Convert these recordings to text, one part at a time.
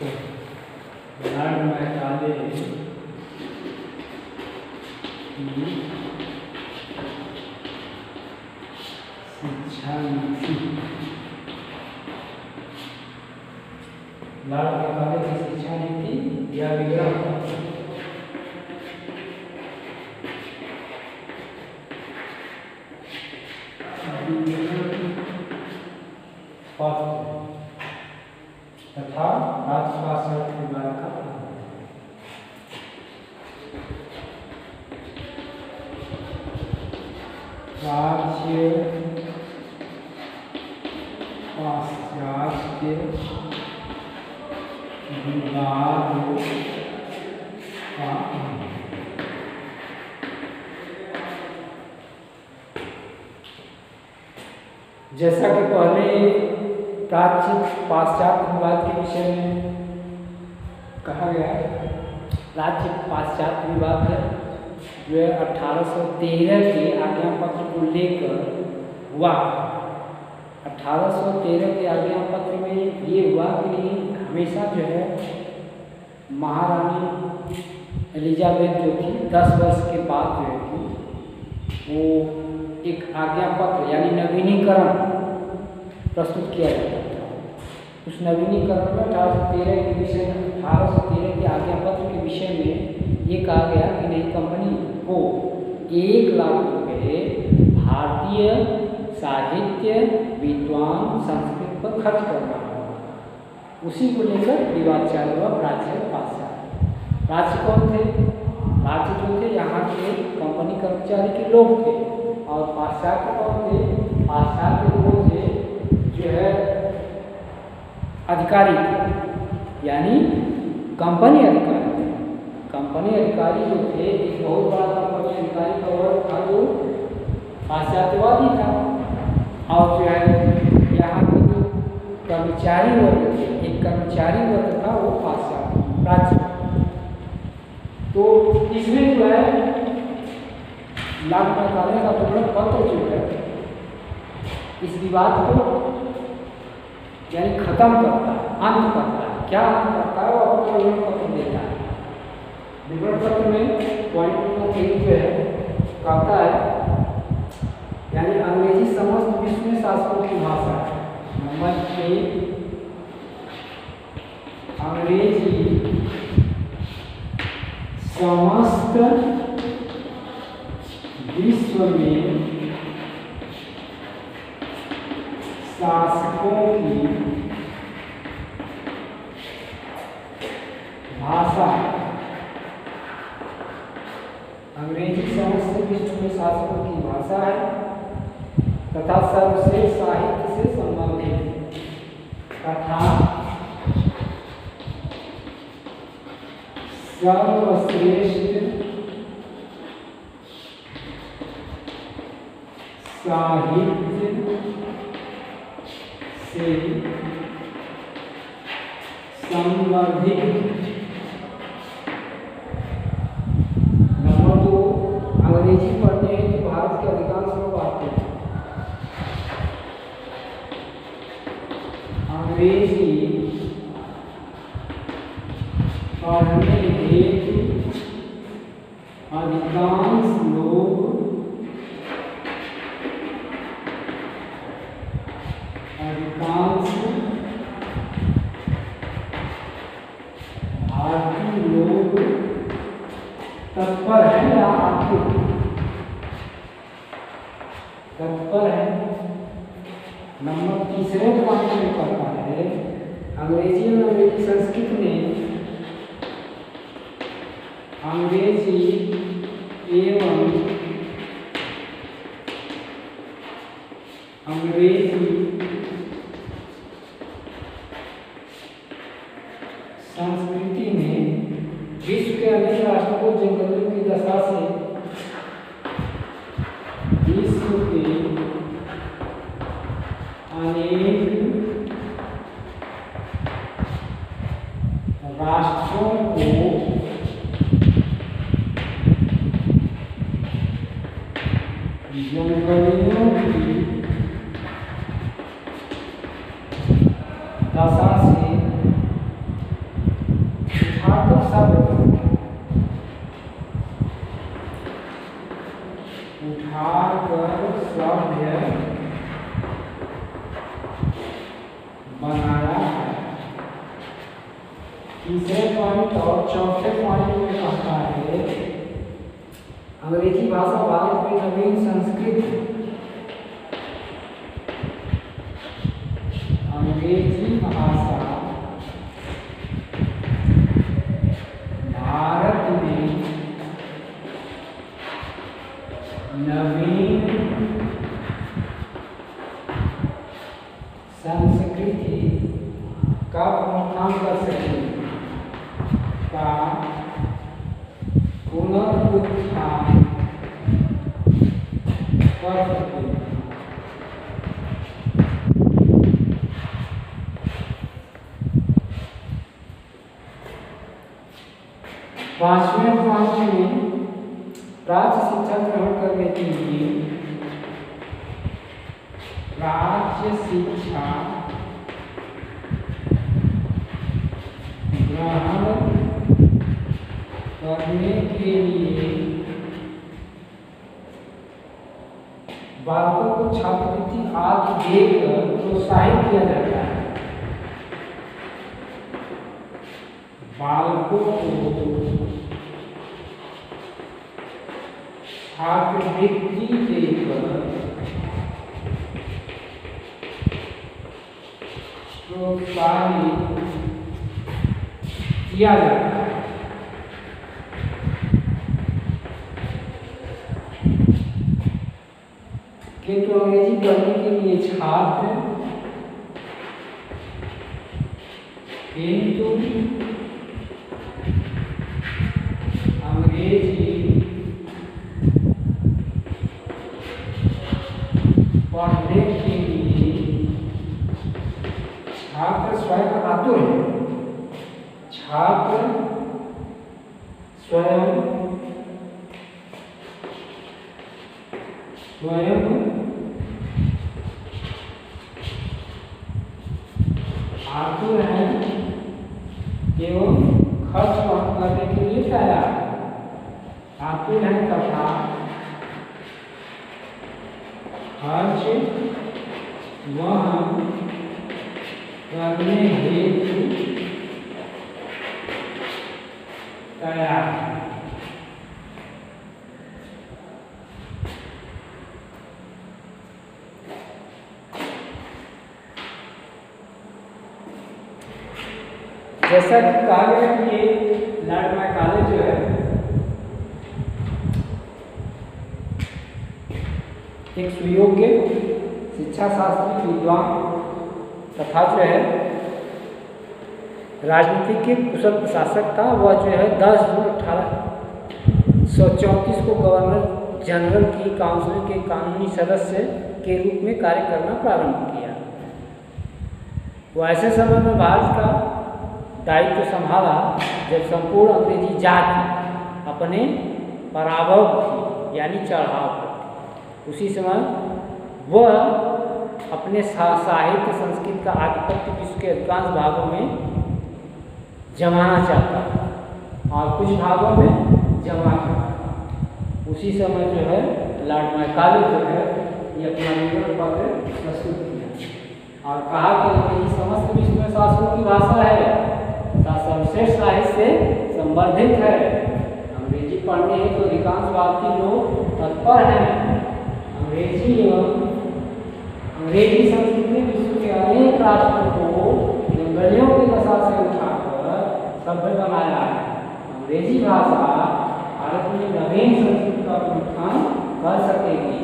Blood में डाले कि शिक्षा नीति, ब्लड में डाले की शिक्षा नीति या विग्रह तथा राज्य विभाग का राज्य पाश्चात्य विभाग का जैसा कि पहले प्राच्य पाश्चात्य विवाद के विषय में कहा गया है, राज्य पाश्चात्य विवाद है जो 1813 के आज्ञा पत्र को लेकर हुआ। 1813 के आज्ञा पत्र में ये हुआ कि हमेशा जो है महारानी एलिजाबेथ जो थी 10 वर्ष के बाद जो है वो एक आज्ञा पत्र यानी नवीनीकरण प्रस्तुत किया जाता था। उस नवीनीकरण में 1813 के विषय में 1813 के आज्ञा पत्र के विषय में ये कहा गया कि नई कंपनी को 1 लाख रुपए भारतीय साहित्य विद्वान संस्कृत पर खर्च करना होगा। उसी को लेकर विवाद चालू हुआ प्राच्य पाश्चात्य। राज्य कौन थे? राज्य जो थे यहाँ के कंपनी कर्मचारी के लोग थे, और पाश्चात्य कौन थे? पाश्चात्य लोग थे जो है अधिकारी थे, यानी कंपनी अधिकारी थे। कंपनी अधिकारी जो थे एक बहुत बड़ा कंपनी अधिकारी का वर्ग था जो पाश्चात्यवादी था, और जो है यहाँ के जो कर्मचारी वर्ग थे, एक कर्मचारी वर्ग था वो पाश्चात्य राज्य। तो इसमें जो है लाभ निकालने का विवरण पत्र जो है इस विवाद को यानी खत्म करता है, अंत करता है। क्या अंत करता है? वो अपना विवरण पत्र देता है। विवरण पत्र में पॉइंट नंबर 1 जो है कहता है यानी अंग्रेजी समस्त विश्व में शासकों की भाषा है। नंबर 1 अंग्रेजी समस्त विश्व में शासकों की भाषा। अंग्रेजी समस्त विश्व में शासकों की भाषा है तथा सर्वश्रेष्ठ साहित्य से संबंधित तथा सर्वश्रेष्ठ साहित्य से संबंधित। नंबर 2 अंग्रेजी पढ़ने हेतु भारत के अधिकांश लोग आते हैं। अंग्रेजी पढ़ने हेतु अधिकांश लोग भारतीय लोग तत्पर है या आपको तत्पर है। नंबर 3 पॉइंट में कहता है अंग्रेजी और अंग्रेजी संस्कृत ने अंग्रेजी एवं अंग्रेजी संस्कृति ने विश्व के अनेक राष्ट्रों को जंगलों की दशा से विश्व के अनेक राष्ट्रों को जंगलियों की दशा से तीसरे पॉइंट और चौथे पॉइंट में कहता है अंग्रेजी भाषा भारत में नवीन संस्कृति, अंग्रेजी भाषा भारत में नवीन संस्कृति का पुनरुत्थान कर सके, का पुनरुत्थान कर सके। पांचवें पॉइंट में राज्य शिक्षा ग्रहण करने के लिए राज्य शिक्षा ग्रहण करने के लिए बालकों को छात्रवृत्ति आदि देकर प्रोत्साहित किया जाता है। बालकों को छात्रवृत्ति देकर प्रोत्साहित किया जाता है। किंतु अंग्रेजी पढ़ने के लिए छात्र अंग्रेजी पढ़ने के लिए छात्र स्वयं आतुर है। छात्र स्वयं आतुर है एवं खर्च करने के लिए तैयार आतुर है तथा खर्च वहन करने हेतु तैयार। जैसा कि कहा गया कि ये लॉर्ड मैकाले जो है एक सुयोग्य शिक्षा शास्त्री विद्वान तथा जो है राजनीति के कुशल प्रशासक था। वह जो है 10 जून 1834 को गवर्नर जनरल की काउंसिल के कानूनी सदस्य के रूप में कार्य करना प्रारंभ किया। वह ऐसे समय में भारत का दायित्व संभाला जब संपूर्ण अंग्रेजी जाति अपने पराभव थी यानी चढ़ाव पर थी। उसी समय वह अपने साहित्य संस्कृत का आधिपत्य विश्व के अधिकांश भागों में जमाना चाहता था और कुछ भागों में जमा चाहता था। उसी समय जो है लॉर्ड मैकाले जो है ये अपना विवरण पत्र प्रस्तुत किया और कहा कि अंग्रेजी समस्त विश्व में शास्त्रों की भाषा है, सर्वश्रेष्ठ साहित्य से संवर्धित है। अंग्रेजी पढ़ने हेतु तो अधिकांश भारतीय लोग तत्पर हैं। अंग्रेजी संस्कृति विश्व के अनेक राष्ट्रों को जंगलियों की दशा से उठाकर सभ्य बनाया है। अंग्रेजी भाषा भारत में नवीन संस्कृति का उत्थान कर सकेगी।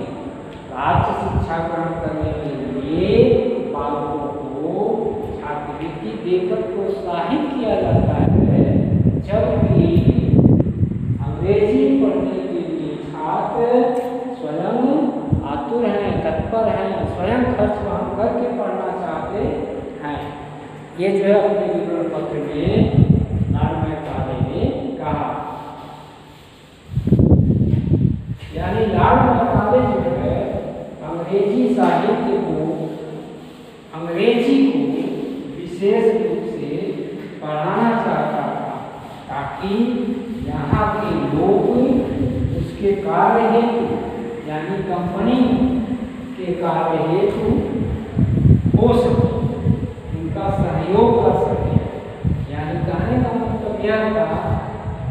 राज्य शिक्षा ग्रहण करने के लिए बालकों को छात्रवृत्ति देकर प्रोत्साहित किया जाता है, जबकि अंग्रेजी पढ़ने के लिए छात्र स्वयं आतुर हैं, तत्पर हैं, स्वयं खर्च वहन करके पढ़ना चाहते हैं। ये जो है अपने विवरण पत्र में लॉर्ड मैकाले ने कहा। यानी लॉर्ड मैकाले जो है अंग्रेजी साहित्य को, अंग्रेजी को विशेष रूप से पढ़ाना चाहता था ताकि यहाँ के लोग उसके कार्य हेतु यानी कंपनी के कार्य हेतु हो सके, उनका सहयोग कर सके। यानी कहने का यह था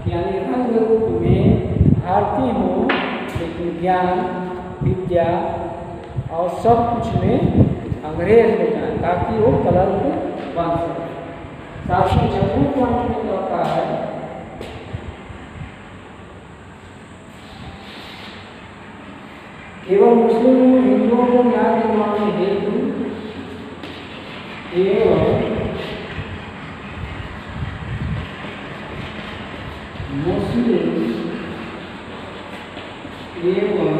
यानी रंग रूप में भारतीय हो लेकिन ज्ञान विद्या और सब कुछ में अंग्रेज हो जाए ताकि वो कलर बन सके। साथ ही छठवें पॉइंट में कहता है केवल मुस्लिम हिंदुओं को न्याय दिलवाने हेतु एवं मुस्लिम एवं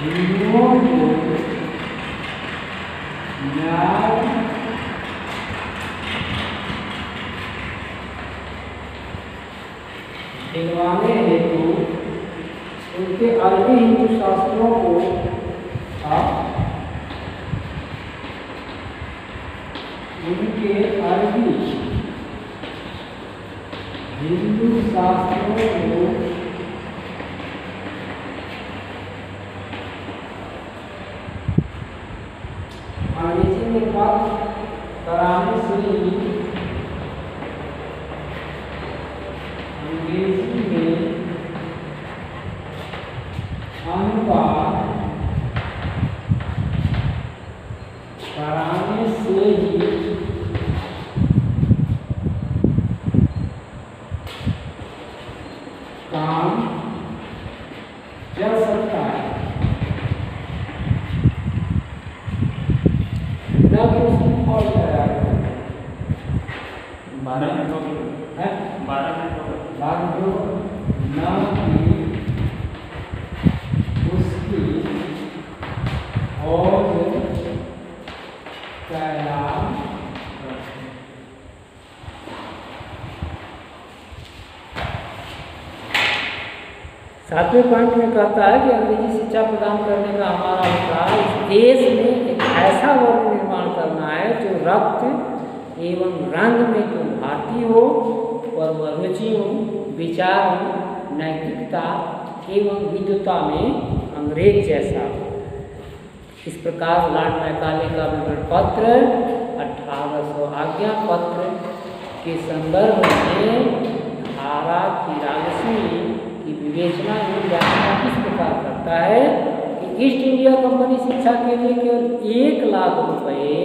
हिंदुओं को न्याय दिलवाने हेतु उनके अरबी हिंदू शास्त्रों को उनके अरबी हिंदू शास्त्रों को अंग्रेजी में बात कराने से ही अंग्रेजी में अनुवाद कराने से ही काम चल सकता है, न कि उसकी फौज तैयार है। 12 मिनट हो गए हैं? 12 मिनट हो गए। बात जो न कि उसकी फौज तैयार। सातवें पॉइंट में कहता है कि अंग्रेजी शिक्षा प्रदान करने का हमारा अभिप्राय इस देश में एक ऐसा वर्ग निर्माण करना है जो रक्त एवं रंग में तो भारतीय हो पर वह रुचि हो, विचार हो, नैतिकता एवं विद्वता में अंग्रेज जैसा हो। इस प्रकार लॉर्ड मैकाले का विवरण पत्र 1800 आज्ञा पत्र के संदर्भ में धारा 83 की विवेचना एवं व्याख्या इस प्रकार करता है कि ईस्ट इंडिया कंपनी शिक्षा के लिए केवल 1 लाख रुपए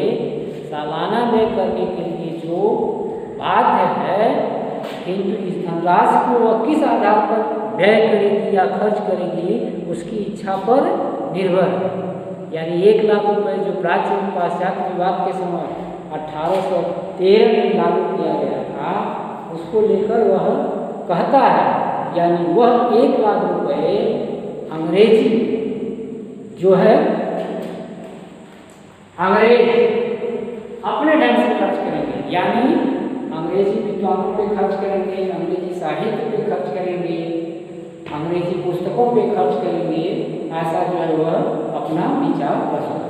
सालाना व्यय करने के लिए जो बाध्य है, किंतु इस धनराशि को वह किस आधार पर व्यय करेगी या खर्च करेगी उसकी इच्छा पर निर्भर है। यानी 1 लाख रुपए जो प्राचीन पाश्चात्य विवाद के समय 1813 में लागू किया गया था उसको लेकर वह कहता है, यानी वह 1 लाख रुपए अंग्रेजी जो है अंग्रेज अपने ढंग से खर्च करेंगे, यानी अंग्रेजी विद्वानों पे खर्च करेंगे, अंग्रेजी साहित्य पे खर्च करेंगे, अंग्रेजी पुस्तकों पे खर्च करेंगे, ऐसा जो है वह अपना विचार प्रस्तुत